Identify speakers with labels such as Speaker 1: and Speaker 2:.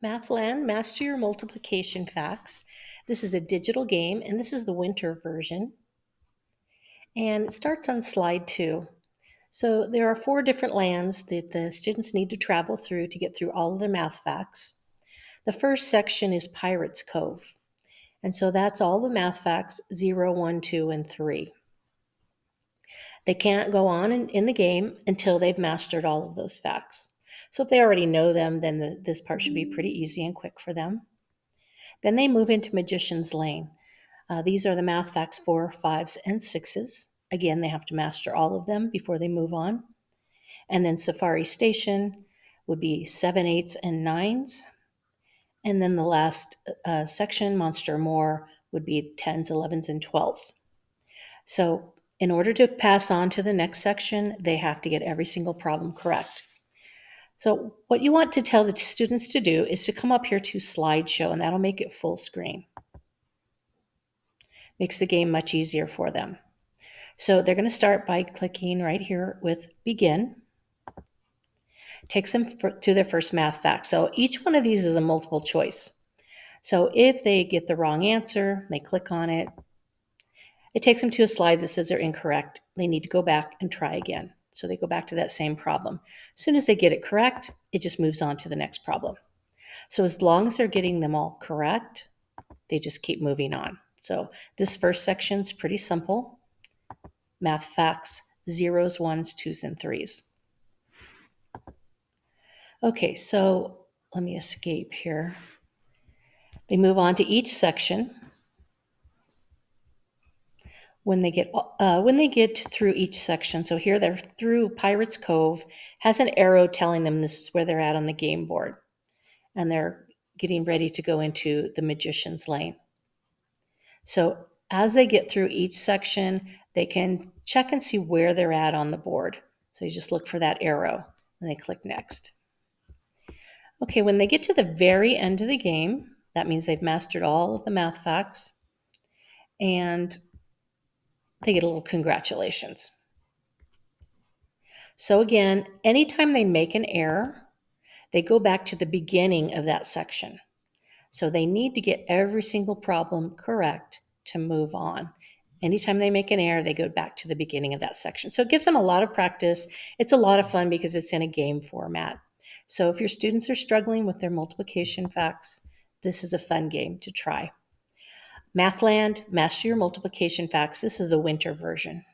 Speaker 1: Mathland, Master Your Multiplication Facts. This is a digital game, and this is the winter version. And it starts on slide 2. So there are 4 different lands that the students need to travel through to get through all of their math facts. The first section is Pirates Cove. And so that's all the math facts 0, 1, 2, and 3. They can't go on in the game until they've mastered all of those facts. So if they already know them, then this part should be pretty easy and quick for them. Then they move into Magician's Lane. These are the math facts 4, 5s, and 6s. Again, they have to master all of them before they move on. And then Safari Station would be 7, 8s, and 9s. And then the last section, Monster Moor, would be 10s, 11s, and 12s. So in order to pass on to the next section, they have to get every single problem correct. So what you want to tell the students to do is to come up here to slideshow, and that'll make it full screen. Makes the game much easier for them. So they're going to start by clicking right here with begin. Takes them to their first math fact. So each one of these is a multiple choice. So if they get the wrong answer, they click on it. It takes them to a slide that says they're incorrect. They need to go back and try again. So they go back to that same problem. As soon as they get it correct, it just moves on to the next problem. So as long as they're getting them all correct, they just keep moving on. So this first section is pretty simple. Math facts, 0s, 1s, 2s, and 3s. Okay, so let me escape here. They move on to each section. When they get through each section, so here they're through Pirates Cove, has an arrow telling them this is where they're at on the game board. And they're getting ready to go into the Magician's Lane. So as they get through each section, they can check and see where they're at on the board. So you just look for that arrow and they click next. Okay, when they get to the very end of the game, that means they've mastered all of the math facts and they get a little congratulations. So again, anytime they make an error, they go back to the beginning of that section. So they need to get every single problem correct to move on. Anytime they make an error, they go back to the beginning of that section. So it gives them a lot of practice. It's a lot of fun because it's in a game format. So if your students are struggling with their multiplication facts, this is a fun game to try. Mathland, Master Your Multiplication Facts. This is the winter version.